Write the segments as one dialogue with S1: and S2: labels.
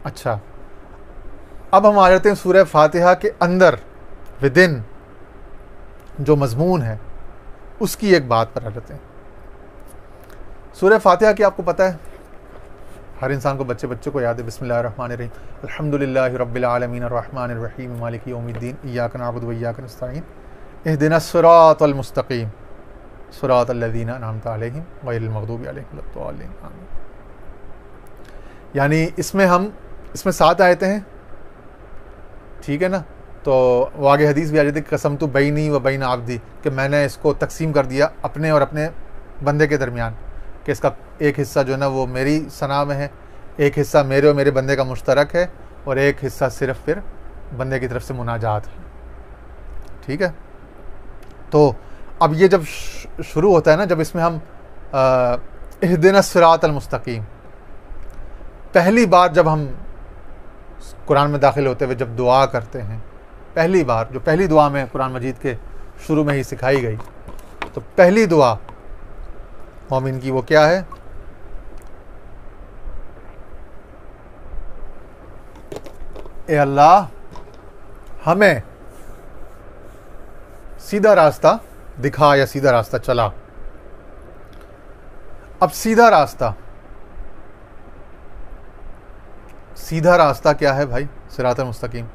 S1: अच्छा, अब हम आ जाते हैं सूरह फातिहा के अंदर विदिन जो मजमून है उसकी एक बात पर आ जाते हैं। सूरह फातिहा की आपको पता है, हर इंसान को, बच्चे बच्चे को याद है, बिस्मिल्लाहिर्रहमानिर्रहीम अल्हम्दुलिल्लाहि रब्बिल आलमीन अर्रहमानिर रहीम मालिकि यौमिद्दीन इय्याका नअबुदु व इय्याका नस्तईन इहदिनस सिरातल मुस्तकीम सिरातल लज़ीना अनअमता अलैहिम गैरिल मग़दूबि अलैहिम वलद्दाल्लीन आमीन। यानी इसमें 7 आयतें हैं, ठीक है ना। तो वो आगे हदीस भी आ जाती है, कसम तो बैनी व बैन आब्दी, कि मैंने इसको तकसीम कर दिया अपने और अपने बंदे के दरमियान, कि इसका एक हिस्सा जो है ना वो मेरी सना में है, एक हिस्सा मेरे और मेरे बंदे का मुश्तरक है, और एक हिस्सा सिर्फ फिर बंदे की तरफ से मुनाजात है, ठीक है। तो अब ये जब शुरू होता है ना, जब इसमें हम इहदिनस सिरातल मुस्तकीम, पहली बार जब हम कुरान में दाखिल होते हुए जब दुआ करते हैं, पहली बार जो पहली दुआ में कुरान मजीद के शुरू में ही सिखाई गई, तो पहली दुआ मोमिन की वो क्या है? ए अल्लाह हमें सीधा रास्ता दिखा या सीधा रास्ता चला। अब सीधा रास्ता क्या है भाई? सिरातल मुस्तकीम।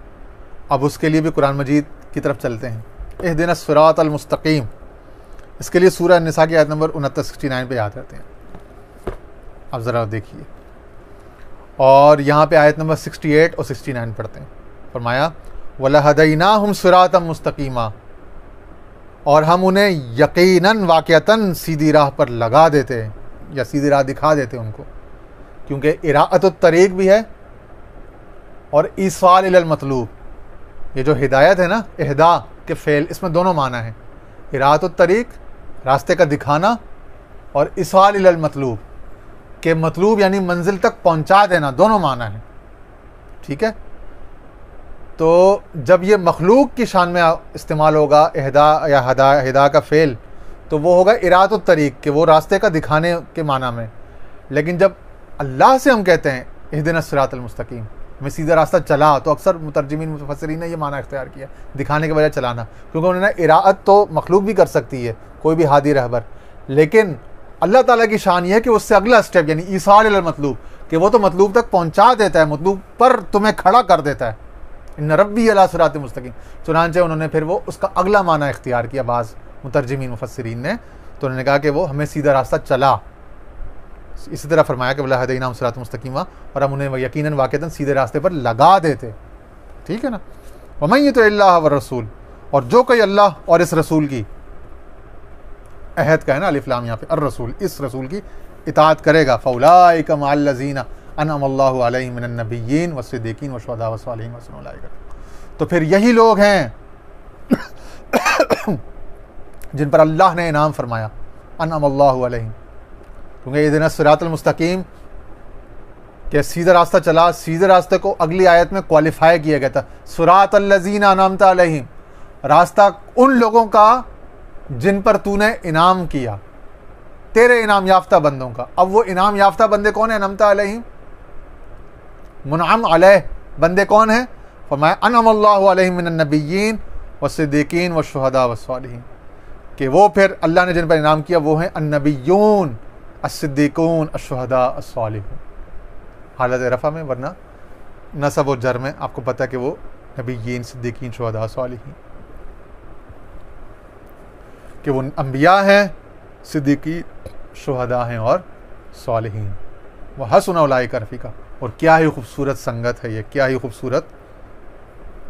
S1: अब उसके लिए भी कुरान मजीद की तरफ चलते हैं। इहदिनस सिरातल मुस्तकीम, इसके लिए सूरह निसा की आयत नंबर 69 पे याद रहते हैं। अब ज़रा देखिए, और यहाँ पे आयत नंबर 68 और 69 पढ़ते हैं। फरमाया वलहदैनाहुम सिरातम मुस्तकीमा, और हम उन्हें यकीनन वाक़अतन सीधी राह पर लगा देते हैं या सीधी राह दिखा देते हैं उनको, क्योंकि इराअतुत तरीक़ भी है और ईसाल इलल मतलूब। ये जो हिदायत है ना, इहदा के फ़ेल, इसमें दोनों माना है, इराअतुत तरीक़ रास्ते का दिखाना, और ईसाल इलल मतलूब के मतलूब यानी मंजिल तक पहुंचा देना, दोनों माना है, ठीक है। तो जब ये मखलूक की शान में इस्तेमाल होगा इहदा या हिदा का फ़ेल, तो वो होगा इराअतुत तरीक़ के, वो रास्ते का दिखाने के माना में। लेकिन जब अल्लाह से हम कहते हैं इहदिनस सिरातल मुस्तकीम, मैं सीधा रास्ता चला, तो अक्सर मुतरजमीन मुफस्सिरीन ने ये माना इख्तियार किया, दिखाने के बजाय चलाना, क्योंकि उन्होंने इराअत तो मखलूक भी कर सकती है, कोई भी हादी रहबर, लेकिन अल्लाह ताला की शान ये है कि उससे अगला स्टेप यानी ईसाल इलल मतलूब, कि वो तो मतलूब तक पहुंचा देता है, मतलूब पर तुम्हें खड़ा कर देता है। इन्न रब्बी अला सिरातिन मुस्तकीम, चुनांचे उन्होंने फिर वो उसका अगला माना इख्तियार किया बाज़ मुतरजमीन मुफस्सिरीन ने, तो उन्होंने कहा कि वो हमें सीधा रास्ता चला। इसी तरह फरमाया कि वलहदैनाहुम सिरातल मुस्तकीमा, और हम उन्हें यकीनन वाक़अतन सीधे रास्ते पर लगा देते, ठीक है ना। वमन युतिइल्लाह व रसूल, और जो कोई अल्लाह और इस रसूल की, अहद का है ना अलिफ लाम यहाँ पे, अर रसूल, इस रसूल की इताअत करेगा, फौलाइका मअल्लज़ीना अनअमल्लाहु अलैहिम मिनन नबिय्यीन वस्सिद्दीकीन वशुहदा वस्सालिहीन वहसुन उलाइका। तो फिर यही लोग हैं जिन पर अल्लाह ने इनाम फरमाया, अनअमल्लाहु अलैहिम, क्योंकि इहदिनस सिरातल मुस्तकीम के सीधा रास्ता चला, सीधे रास्ते को अगली आयत में क्वालिफाई किया गया था, सिरातल लज़ीना अनअमता अलैहिम, रास्ता उन लोगों का जिन पर तूने इनाम किया, तेरे इनाम याफ्ता बंदों का। अब वो इनाम याफ्ता बंदे कौन है? अनअमता अलैहिम, मुनअम अलैह बंदे कौन है? फरमाया अनअमल्लाहु अलैहिम मिनन नबिय्यीन वस्सिद्दीकीन वशुहदा वस्सालिहीन, कि वो फिर अल्लाह ने जिन पर इनाम किया वो हैं अन्नबिय्यून अस्सिद्दीकून अशुहदा अस्सालिहून, हालत रफ़ा में, वरना नसब और जर में आपको पता है कि वो नबिय्यीन सिद्दीकीन शुहदा सालिहीन, कि वो अंबिया हैं, सिद्दीकी शुहदा हैं और सालिहीन। वह हसुन उलाइका रफ़ीका, और क्या ही खूबसूरत संगत है ये, क्या ही खूबसूरत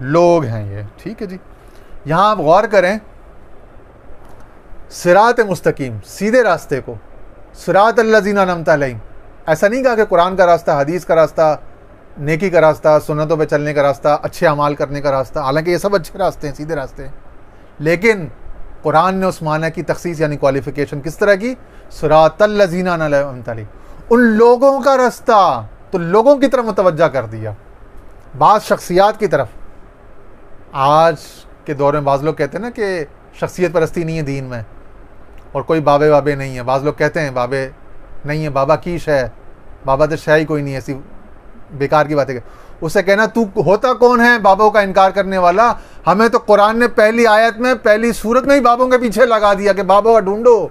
S1: लोग हैं ये, ठीक है जी। यहाँ आप गौर करें, सिरात मुस्तकीम, सीधे रास्ते को, सिरातल लज़ीना अनअमता अलैहिम, ऐसा नहीं कहा कि कुरान का रास्ता, हदीस का रास्ता, नेकी का रास्ता, सुन्नतों पे चलने का रास्ता, अच्छे अमाल करने का रास्ता, हालांकि ये सब अच्छे रास्ते हैं, सीधे रास्ते हैं, लेकिन कुरान ने उस माना की तखसीस यानी क्वालिफिकेशन किस तरह की? सिरातल लज़ीना अनअमता अलैहिम, उन लोगों का रास्ता, तो लोगों की तरफ मुतवज्जा कर दिया, बाज़ शख्सियात की तरफ। आज के दौर में बाज़ लोग कहते हैं ना कि शख्सियत परस्ती नहीं है दीन में, और कोई बाबे वाबे नहीं है, बाज़ लोग कहते हैं बाबे नहीं है, बाबा कीश है, बाबा तो शाही कोई नहीं, ऐसी बेकार की बातें, उसे कहना तू होता कौन है बाबों का इनकार करने वाला? हमें तो कुरान ने पहली आयत में, पहली सूरत में ही बाबों के पीछे लगा दिया कि बाबों का ढूंढो,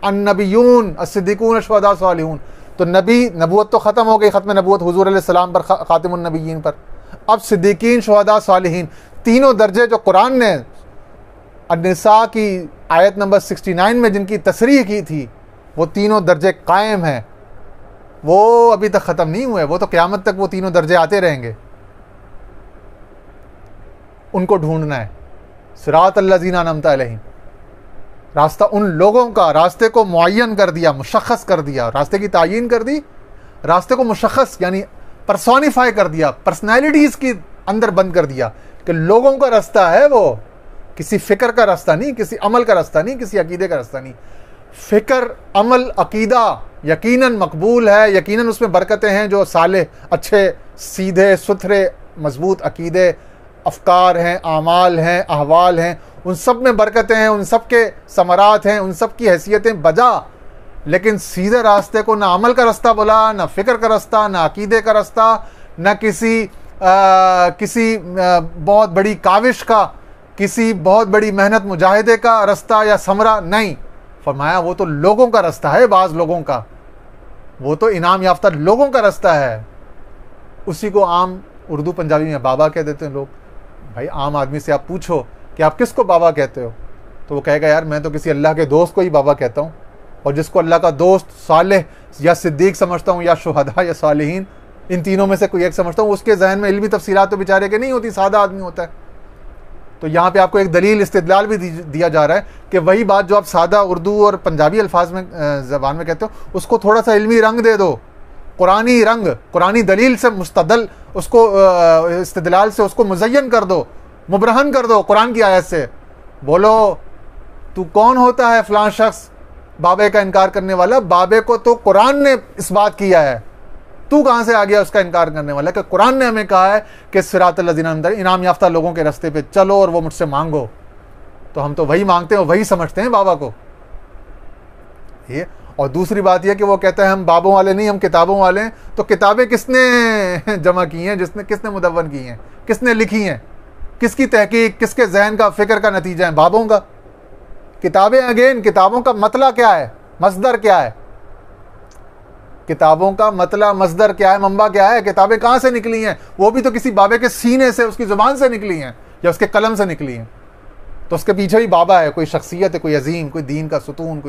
S1: अन्नबियून अस्सिद्दीकून शुहदा सालिहून। तो नबी नबूवत तो ख़त्म हो गई, ख़त्म नबूवत हुज़ूर अलैहिस्सलाम पर, ख़ातिमुन नबिय्यीन पर। अब सिद्दीकीन, शुहदा, सालिहीन, तीनों दर्जे जो कुरान ने अन्निसा की आयत नंबर 69 में जिनकी तसरीह की थी, वो तीनों दर्जे कायम हैं, वो अभी तक ख़त्म नहीं हुए, वो तो क़यामत तक वो तीनों दर्जे आते रहेंगे। उनको ढूंढना है। सिरात अल्लज़ीना अनअमता अलैहिम, रास्ता उन लोगों का, रास्ते को मुअय्यन कर दिया, मुशख़्ख़स कर दिया, रास्ते की तायीन कर दी, रास्ते को मुशख़्ख़स यानी पर्सोनिफाई कर दिया, पर्सनैलिटीज़ की अंदर बंद कर दिया कि लोगों का रास्ता है वो, किसी फ़िक्र का रास्ता नहीं, किसी अमल का रास्ता नहीं, किसी अकीदे का रास्ता नहीं। फ़िक्र, अमल, अकीदा यकीनन मकबूल है, यकीनन उसमें बरकतें हैं, जो साले, अच्छे, सीधे सुथरे, मजबूत अकीदे, अफ़कार हैं, आमाल हैं, अहवाल हैं, उन सब में बरकतें हैं, उन सब के समरात हैं, उन सब की हैसियतें बजा। लेकिन सीधे रास्ते को ना अमल का रास्ता बोला, ना फ़िक्र का रास्ता, ना अकीदे का रास्ता, ना किसी बहुत बड़ी काविश का, किसी बहुत बड़ी मेहनत मुजाहिदे का रास्ता या समरा नहीं। फरमाया वो तो लोगों का रास्ता है, बाज़ लोगों का, वो तो इनाम याफ्ता लोगों का रास्ता है। उसी को आम उर्दू पंजाबी में बाबा कह देते हैं लोग। भाई आम आदमी से आप पूछो कि आप किसको बाबा कहते हो, तो वो कहेगा यार मैं तो किसी अल्लाह के दोस्त को ही बाबा कहता हूँ, और जिसको अल्लाह का दोस्त सालेह या सिद्दीक समझता हूँ, या शुहदा या सालिहीन, इन तीनों में से कोई एक समझता हूँ। उसके जहन में इल्मी तफसीलात तो बेचारे के नहीं होती, सादा आदमी होता है। तो यहाँ पे आपको एक दलील, इस्तिदलाल भी दिया जा रहा है कि वही बात जो आप सादा उर्दू और पंजाबी अल्फाज में, ज़बान में कहते हो, उसको थोड़ा सा इल्मी रंग दे दो, कुरानी रंग, कुरानी दलील से मुस्तदल, उसको इस्तिदलाल से उसको मुज़य्यन कर दो, मुबरहन कर दो कुरान की आयत से। बोलो तू कौन होता है फ़लाँ शख्स बाबे का इनकार करने वाला? बाबे को तो कुरान ने इस बात किया है, तू कहाँ से आ गया उसका इनकार करने वाला? कि कुरान ने हमें कहा है कि सिरात अल्लज़ीना अनअमता अलैहिम, इनाम याफ्ता लोगों के रास्ते पे चलो और वो मुझसे मांगो। तो हम तो वही मांगते हैं, वही समझते हैं बाबा को ये। और दूसरी बात यह कि वो कहते हैं हम बाबों वाले नहीं, हम किताबों वाले हैं। तो किताबें किसने जमा की हैं, किसने मुदव्वन की हैं, किसने लिखी हैं, किसकी तहकीक, किसके जहन का, फ़िक्र का नतीजा है? बाबों का। किताबें अगेन, किताबों का मतला क्या है, मसदर क्या है? किताबों का मतला, मसदर क्या है, मंबा क्या है? किताबें कहाँ से निकली हैं? वो भी तो किसी बाबे के सीने से, उसकी ज़ुबान से निकली हैं या उसके कलम से निकली हैं। तो उसके पीछे भी बाबा है, कोई शख्सियत है, कोई अजीम, कोई दीन का सुतून,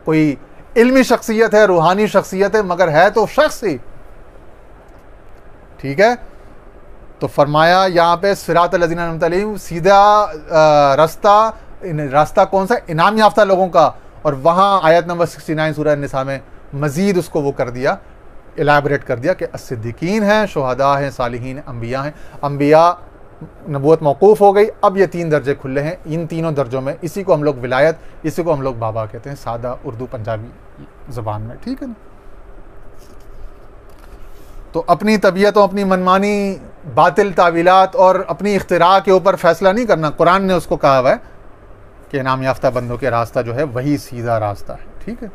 S1: कोई इल्मी शख्सियत है, रूहानी शख्सियत है, मगर है तो शख्स ही। ठीक है। तो फरमाया यहाँ पे सिरात अल्लज़ीना अनअमता अलैहिम, सीधा रास्ता कौन सा? इनाम याफ्ता लोगों का। और वहाँ आयत नंबर 69 सूरह निसा में मज़ीद उसको वो कर दिया, एलाबरेट कर दिया कि अस्सिद्दीकीन हैं, शुहदा हैं, सालिहीन, अम्बिया हैं। अम्बिया नबूवत मौकूफ़ हो गई, अब ये 3 दर्जे खुले हैं। इन तीनों दर्जों में इसी को हम लोग विलायत, इसी को हम लोग बाबा कहते हैं, सादा उर्दू पंजाबी ज़बान में। ठीक है ना। तो अपनी तबीयतों, अपनी मनमानी बातिल तावीलात और अपनी इख्तिरा के ऊपर फ़ैसला नहीं करना। कुरान ने उसको कहा हुआ है कि इनाम याफ्ता बंदों के रास्ता जो है वही सीधा रास्ता है। ठीक है।